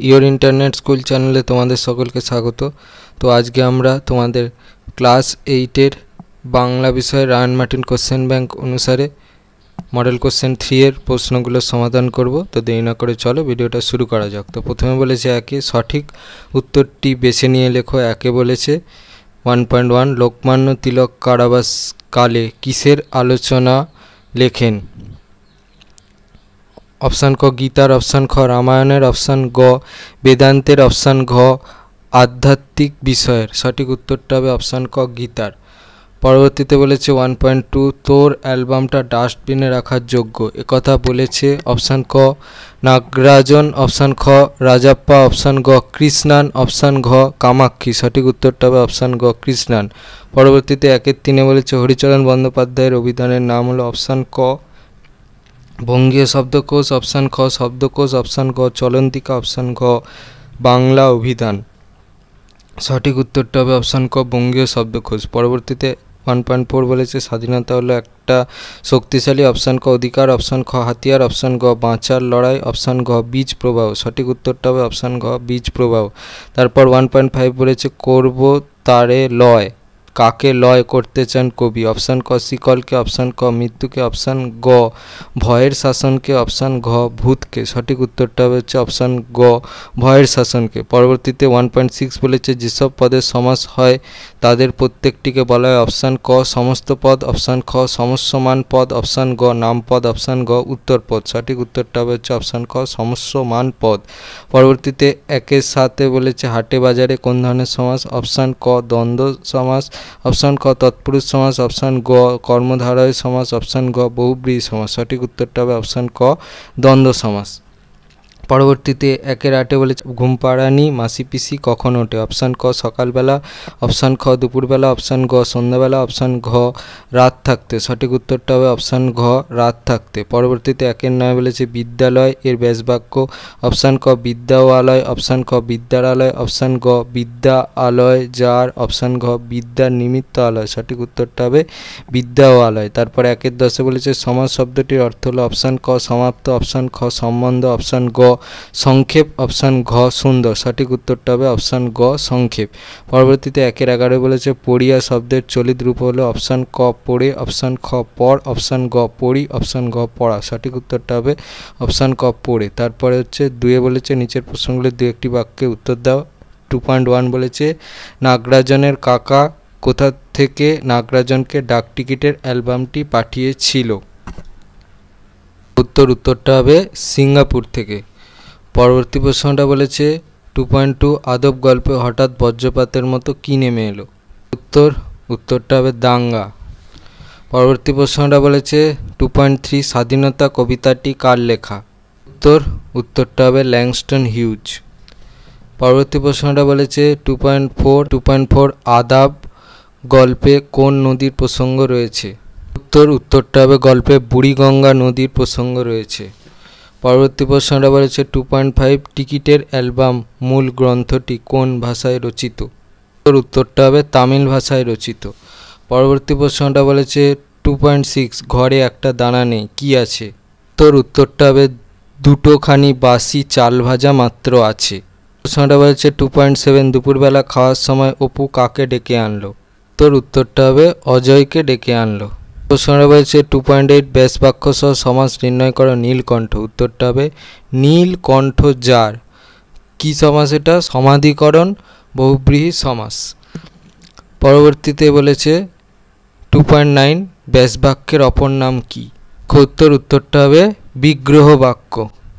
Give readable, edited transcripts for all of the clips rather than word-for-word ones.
Your internet school চ্যানেলে তোমাদের সকলকে স্বাগত। তো আজকে আমরা তোমাদের ক্লাস 8-এর বাংলা বিষয়ের রায়ন মার্টিন কোশ্চেন ব্যাংক অনুসারে মডেল কোশ্চেন 3 এর প্রশ্নগুলোর সমাধান করব। তো দেরি না করে চলো ভিডিওটা শুরু করা যাক। তো প্রথমে বলেছে একে সঠিক উত্তরটি বেছে নিয়ে লেখো। একে বলেছে 1.1 লোকমান্য তিলক কারাবাস কালে কিসের আলোচনা লেখেন? অপশান ক গীতার, অপশান খ রামায়ণের, অপশান গ বেদান্তের, অপশান ঘ আধ্যাত্মিক বিষয়ের। সঠিক উত্তরটা হবে অপশান ক গীতার। পরবর্তীতে বলেছে 1.2 তোর অ্যালবামটা ডাস্টবিনে রাখার যোগ্য একথা বলেছে অপশান ক নাগরাজন, অপশান খ রাজাপ্পা, অপশান গ কৃষ্ণান, অপশান ঘ কামাক্ষী। সঠিক উত্তরটা হবে অপশান গ কৃষ্ণান। পরবর্তীতে 1-3 বলেছে হরিচরণ বন্দ্যোপাধ্যায়ের অভিধানের নাম হলো অপশান ক বঙ্গীয় শব্দকোষ, অপশান খ শব্দকোষ, অপশান গ চলন্তিকা, অপশান ঘ বাংলা অভিধান। সঠিক উত্তরটা হবে অপশান ক বঙ্গীয় শব্দকোষ। পরবর্তীতে 1.4 বলেছে স্বাধীনতা হলো একটা শক্তিশালী, অপশান ক অধিকার, অপশান খ হাতিয়ার, অপশান গ বাঁচার লড়াই, অপশান ঘ বীজ প্রবাহ। সঠিক উত্তরটা হবে অপশান ঘ বীজ প্রবাহ। তারপর 1.5 বলেছে করব তারে লয় কাকে লয় করতে চান কবি? অপশান ক শিকলকে, অপশান ক মৃত্যুকে, অপশান গ ভয়ের শাসনকে, অপশান ঘ ভূতকে। সঠিক উত্তরটা হচ্ছে অপশান গ ভয়ের শাসনকে। পরবর্তীতে 1.6 বলেছে যেসব পদের সমাস হয় তাদের প্রত্যেকটিকে বলা হয় অপশান ক সমস্ত পদ, অপশান খ সমস্যমান পদ, অপশান গ নামপদ, অপশান গ উত্তর পদ। সঠিক উত্তরটা হচ্ছে অপশান খ সমস্যমান পদ। পরবর্তীতে 1-7 বলেছে হাটে বাজারে কোন ধরনের সমাস? অপশান ক দ্বন্দ্ব সমাস, অপশান ক তৎপুরুষ সমাস, অপশান গ কর্মধারয় সমাস, অপশান গ বহুব্রীহি সমাস। সঠিক উত্তরটা হবে অপশান ক দ্বন্দ্ব সমাস। পরবর্তীতে 1-8 বলেছে ঘুম পাড়ানি মাসি পিসি কখন ওঠে? অপশান ক সকালবেলা, অপশান খ দুপুরবেলা, অপশান গ সন্ধ্যাবেলা, অপশান ঘ রাত থাকতে। সঠিক উত্তরটা হবে অপশান ঘ রাত থাকতে। পরবর্তীতে 1-9 বলেছে বিদ্যালয় এর ব্যাসবাক্য। অপশান ক বিদ্যা ও আলয়, অপশান ক বিদ্যার আলয়, অপশান গ বিদ্যা আলয় যার, অপশান ঘ বিদ্যার নিমিত্ত আলয়। সঠিক উত্তরটা হবে বিদ্যা ও আলয়। তারপর 1-10 বলেছে সমাজ শব্দটির অর্থ হলো অপশান ক সমাপ্ত, অপশান খ সম্বন্ধ, অপশান গ সংক্ষেপ, অপশান ঘ সুন্দর। সঠিক উত্তরটা হবে অপশান গ সংক্ষেপ। পরবর্তীতে 1-11 বলেছে পড়িয়া শব্দের চলিত রূপ হলো অপশান ক পড়ে, অপশান খ পড়, অপশান গ পড়ি, অপশান ঘ পড়া। সঠিক উত্তরটা হবে অপশান ক পড়ে। তারপরে হচ্ছে 2 বলেছে নিচের প্রশ্নগুলির 2-1 বাক্যে উত্তর দাও। 2.1 বলেছে নাগরাজনের কাকা কোথা থেকে নাগরাজনকে ডাকটিকিটের অ্যালবামটি পাঠিয়েছিল? উত্তরটা হবে সিঙ্গাপুর থেকে। পরবর্তী প্রশ্নটা বলেছে 2.2 আদব গল্পে হঠাৎ বজ্রপাতের মতো কি নেমে এলো? উত্তরটা হবে দাঙ্গা। পরবর্তী প্রশ্নটা বলেছে 2.3 স্বাধীনতা কবিতাটি কার লেখা? উত্তরটা হবে ল্যাংস্টন হিউজ। পরবর্তী প্রশ্নটা বলেছে 2.4 আদাব গল্পে কোন নদীর প্রসঙ্গ রয়েছে? উত্তরটা হবে গল্পে বুড়িগঙ্গা নদীর প্রসঙ্গ রয়েছে। পরবর্তী প্রশ্নটা বলেছে 2.5 টিকিটের অ্যালবাম মূল গ্রন্থটি কোন ভাষায় রচিত? উত্তরটা হবে তামিল ভাষায় রচিত। পরবর্তী প্রশ্নটা বলেছে 2.6 ঘরে একটা দানা নেই কি আছে? উত্তরটা হবে দুটোখানি বাসি চাল ভাজা মাত্র আছে। প্রশ্নটা বলেছে 2.7 দুপুরবেলা খাওয়ার সময় অপু কাকে ডেকে আনলো? উত্তরটা হবে অজয়কে ডেকে আনলো। প্রশ্নটা বলেছে 2.8 ব্যাসবাক্য সহ সমাস নির্ণয় করো নীলকণ্ঠ। উত্তরটা হবে নীলকণ্ঠ যার। কি সমাস এটা? সমাধিকরণ বহুব্রীহি সমাস। পরবর্তীতে বলেছে 2.9 ব্যাসবাক্যের অপর নাম কি? উত্তরটা হবে বিগ্রহ বাক্য।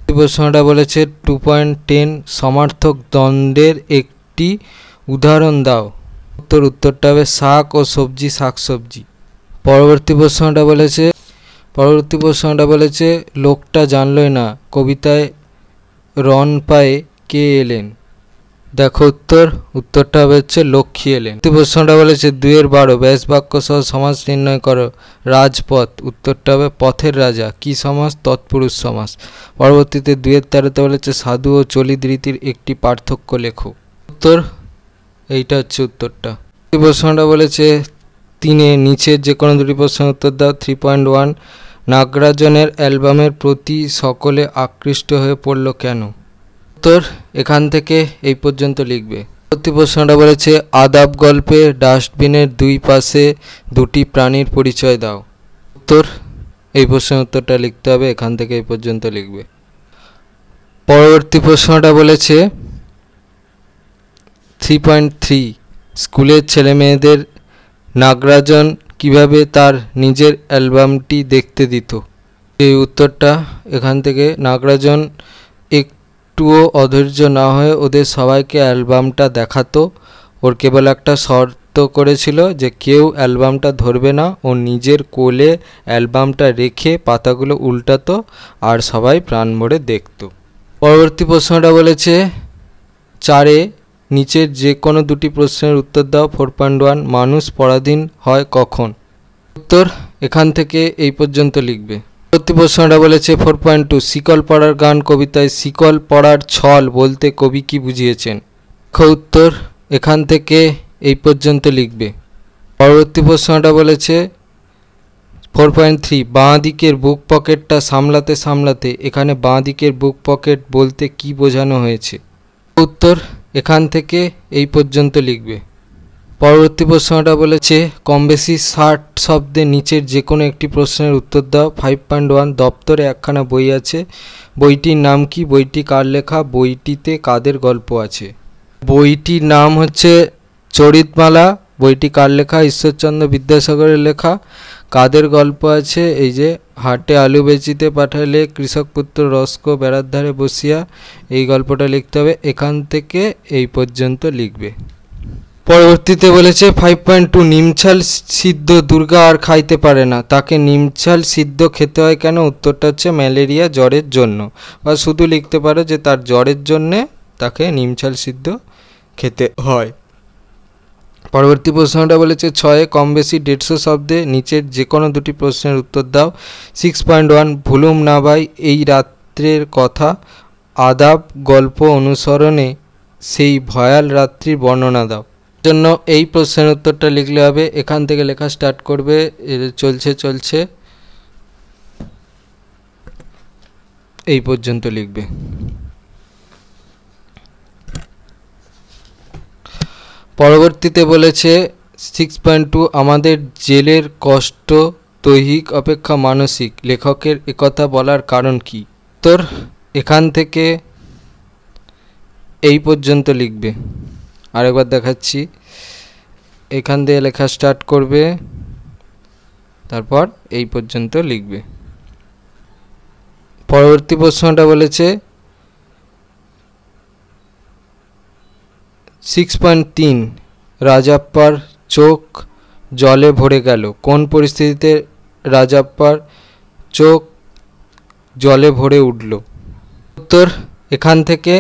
প্রশ্নটা বলেছে 2.10 সমার্থক দ্বন্দ্বের একটি উদাহরণ দাও। উত্তরটা হবে শাক ও সবজি, শাক সবজি। পরবর্তী প্রশ্নটা বলেছে লোকটা জানলই না কবিতায় রণ পায়ে কে এলেন? দেখো উত্তরটা হবে হচ্ছে লক্ষ্মী এলেন। প্রশ্নটা বলেছে 2-12 ব্যাসবাক্য সহ সমাস নির্ণয় করো রাজপথ। উত্তরটা হবে পথের রাজা। কি সমাস? তৎপুরুষ সমাস। পরবর্তীতে 2-13 বলেছে সাধু ও চলিত রীতির একটি পার্থক্য লেখো। এইটা হচ্ছে উত্তরটা। প্রশ্নটা বলেছে 3 নিচের যে কোনো দুটি প্রশ্নের উত্তর দাও। 3.1 নাগরাজনের অ্যালবামের প্রতি সকলে আকৃষ্ট হয়ে পড়ল কেন? উত্তর এখান থেকে এই পর্যন্ত লিখবে। পরবর্তী প্রশ্নটা বলেছে আদাব গল্পে ডাস্টবিনের দুই পাশে দুটি প্রাণীর পরিচয় দাও। উত্তর এই প্রশ্নের উত্তরটা লিখতে হবে, এখান থেকে এই পর্যন্ত লিখবে। পরবর্তী প্রশ্নটা বলেছে 3.3 স্কুলের ছেলেমেয়েদের নাগরাজন কিভাবে তার নিজের অ্যালবামটি দেখতে দিত। এই উত্তরটা এখান থেকে নাগরাজন একটুও অধৈর্য না হয়ে ওদের সবাইকে অ্যালবামটা দেখাতো। ওর কেবল একটা শর্ত করেছিল যে কেউ অ্যালবামটা ধরবে না, ও নিজের কোলে অ্যালবামটা রেখে পাতাগুলো উল্টাতো আর সবাই প্রাণ ভরে দেখত। পরবর্তী প্রশ্নটা বলেছে 4 নিচের যে কোনো দুটি প্রশ্নের উত্তর দাও। 4.1 মানুষ পরাধীন হয় কখন। উত্তর এখান থেকে এই পর্যন্ত লিখবে। পরবর্তী প্রশ্নটা বলেছে 4.2 শিকল পড়ার গান কবিতায় শিকল পড়ার ছল বলতে কবি কি বুঝিয়েছেন। উত্তর এখান থেকে এই পর্যন্ত লিখবে। পরবর্তী প্রশ্নটা বলেছে 4.3 বাঁ দিকের বুক পকেটটা সামলাতে সামলাতে এখানে বাঁ দিকের বুক পকেট বলতে কি বোঝানো হয়েছে। উত্তর এখান থেকে এই পর্যন্ত লিখবে। পরবর্তী প্রশ্নটা বলেছে কম বেশি 60 শব্দে নিচের যে কোনো একটি প্রশ্নের উত্তর দাও। 5.1 দপ্তরে একখানা বই আছে, বইটির নাম কি, বইটি কার লেখা, বইটিতে কাদের গল্প আছে। বইটির নাম হচ্ছে চরিতমালা, বইটি কার লেখা, ঈশ্বরচন্দ্র বিদ্যাসাগরের লেখা। কাদের গল্প আছে, এই যে হাটে আলু বেচিতে পাঠালে কৃষক পুত্র রস্কো বেড়ার ধারে বসিয়া, এই গল্পটা লিখতে হবে, এখান থেকে এই পর্যন্ত লিখবে। পরবর্তীতে বলেছে 5.2 নিমছাল সিদ্ধ দুর্গা আর খাইতে পারে না, তাকে নিমছাল সিদ্ধ খেতে হয় কেন। উত্তরটা হচ্ছে ম্যালেরিয়া জ্বরের জন্য, বা শুধু লিখতে পারো যে তার জ্বরের জন্যে তাকে নিমছাল সিদ্ধ খেতে হয়। পরবর্তী প্রশ্নটা বলেছে 6 কম বেশি 150 শব্দে নিচের যে কোনো দুটি প্রশ্নের উত্তর দাও। 6.1 ভুলুম না ভাই এই রাত্রের কথা, আদাব গল্প অনুসরণে সেই ভয়াল রাত্রির বর্ণনা দাও। জন্য এই প্রশ্নের উত্তরটা লিখলে হবে, এখান থেকে লেখা স্টার্ট করবে, চলছে এই পর্যন্ত লিখবে। পরবর্তীতে বলেছে 6.2 আমাদের জেলের কষ্ট দৈহিক অপেক্ষা মানসিক, লেখকের একথা বলার কারণ কি। উত্তর এখান থেকে এই পর্যন্ত লিখবে। আরেকবার দেখাচ্ছি, এখান দিয়ে লেখা স্টার্ট করবে, তারপর এই পর্যন্ত লিখবে। পরবর্তী প্রশ্নটা বলেছে 6.3 রাজাপ্পার চোখ জলে ভরে গেল, কোন পরিস্থিতিতে রাজাপ্পার চোখ জলে ভরে উঠল। উত্তর এখান থেকে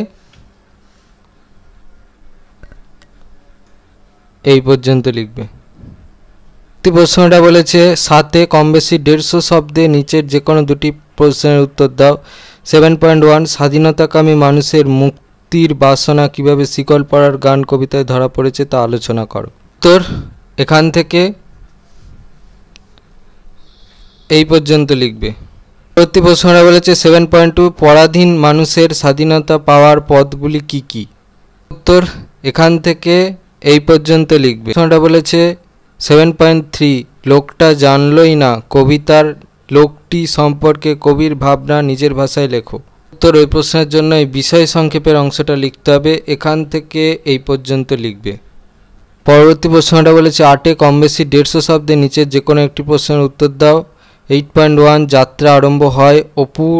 এই পর্যন্ত লিখবে। প্রশ্নটা বলেছে 7 কম বেশি 150 শব্দে নিচের যে কোনো দুটি প্রশ্নের উত্তর দাও। 7.1 স্বাধীনতাকামী মানুষের মুক্তির বাসনা কিভাবে শিকল পড়ার গান কবিতায় ধরা পড়েছে তা আলোচনা করো। উত্তর এখান থেকে এই পর্যন্ত লিখবে। পরবর্তী প্রশ্নটা বলেছে 7.2 পরাধীন মানুষের স্বাধীনতা পাওয়ার পথগুলি কি কি। উত্তর এখান থেকে এই পর্যন্ত লিখবে। প্রশ্নটা বলেছে 7.3 লোকটা জানলই না কবিতার লোকটি সম্পর্কে কবির ভাবনা নিজের ভাষায় লেখো। উত্তর ওই প্রশ্নের জন্য এই বিষয় সংক্ষেপের অংশটা লিখতে হবে, এখান থেকে এই পর্যন্ত লিখবে। পরবর্তী প্রশ্নটা বলেছে 8 কম বেশি 150 শব্দে নিচের যে কোনো একটি প্রশ্নের উত্তর দাও। 8.1 যাত্রা আরম্ভ হয়, অপুর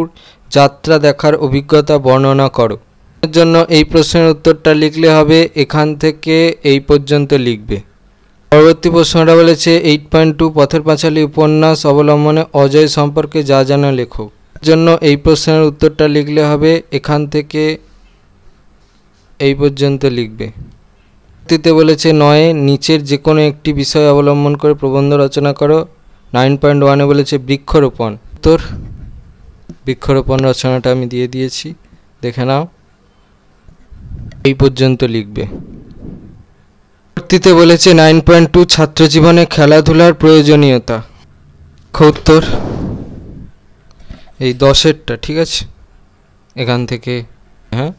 যাত্রা দেখার অভিজ্ঞতা বর্ণনা করো। এর জন্য এই প্রশ্নের উত্তরটা লিখলে হবে, এখান থেকে এই পর্যন্ত লিখবে। পরবর্তী প্রশ্নটা বলেছে 8.2 পথের পাঁচালী উপন্যাস অবলম্বনে অজয় সম্পর্কে যা জানা লেখো। এর জন্য এই প্রশ্নের উত্তরটা লিখলে হবে, এখান থেকে এই পর্যন্ত লিখবে। পরবর্তীতে বলেছে 9 নিচের যে কোনো একটি বিষয় অবলম্বন করে প্রবন্ধ রচনা করো। 9.1 বলেছে বৃক্ষরোপণ। উত্তর বৃক্ষরোপণ রচনাটা আমি দিয়ে দিয়েছি, দেখে নাও, এই পর্যন্ত লিখবে। পরবর্তীতে বলেছে 9.2 ছাত্র জীবনে খেলাধুলার প্রয়োজনীয়তা। উত্তর এই 10এরটা, ঠিক আছে, এখান থেকে হ্যাঁ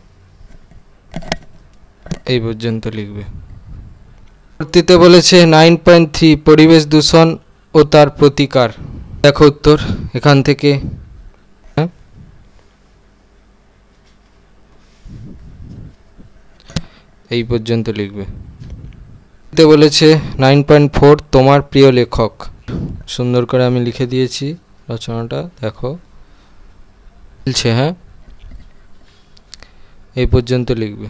এই পর্যন্ত লিখবে। পরবর্তীতে বলেছে 9.3 পরিবেশ দূষণ ও তার প্রতিকার। দেখো উত্তর এখান থেকে, এই পর্যন্ত লিখবে। বলেছে 9.4 তোমার প্রিয় লেখক। সুন্দর করে আমি লিখে দিয়েছি রচনাটা, দেখো বলছে, হ্যাঁ এই পর্যন্ত লিখবে।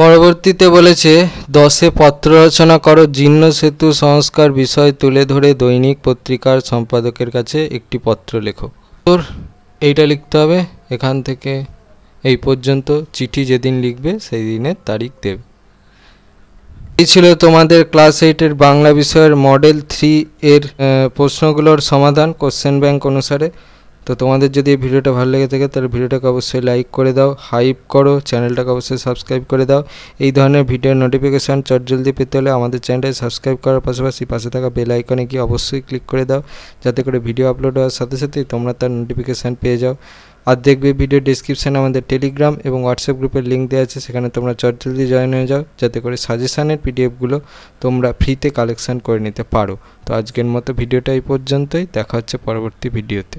পরবর্তীতে বলেছে 10 পত্র রচনা করো, জীর্ণ সেতু সংস্কার বিষয় তুলে ধরে দৈনিক পত্রিকার সম্পাদকের কাছে একটি পত্র লেখো। তোর এইটা লিখতে হবে, এখান থেকে এই পর্যন্ত চিঠি যেদিন লিখবে সেই দিনের তারিখ দেবে। এই ছিল তোমাদের ক্লাস 8-এর বাংলা বিষয়ের মডেল 3 এর প্রশ্নগুলোর সমাধান কোশ্চেন ব্যাংক অনুসারে। তো তোমাদের যদি এই ভিডিওটা ভালো লেগে থাকে তাহলে ভিডিওটাকে অবশ্যই লাইক করে দাও, হাইপ করো, চ্যানেলটাকে অবশ্যই সাবস্ক্রাইব করে দাও। এই ধরনের ভিডিওর নোটিফিকেশান চটজলদি পেতে হলে আমাদের চ্যানেলটাকে সাবস্ক্রাইব করার পাশাপাশি পাশে থাকা বেল আইকনে গিয়ে অবশ্যই ক্লিক করে দাও, যাতে করে ভিডিও আপলোড হওয়ার সাথে সাথেই তোমরা তার নোটিফিকেশান পেয়ে যাও। আর দেখবে ভিডিও ডিসক্রিপশানে আমাদের টেলিগ্রাম এবং হোয়াটসঅ্যাপ গ্রুপের লিঙ্ক দেওয়া আছে, সেখানে তোমরা চটজলদি জয়েন হয়ে যাও, যাতে করে সাজেশানের পিডিএফগুলো তোমরা ফ্রিতে কালেকশান করে নিতে পারো। তো আজকের মতো ভিডিওটা এই পর্যন্তই, দেখা হচ্ছে পরবর্তী ভিডিওতে।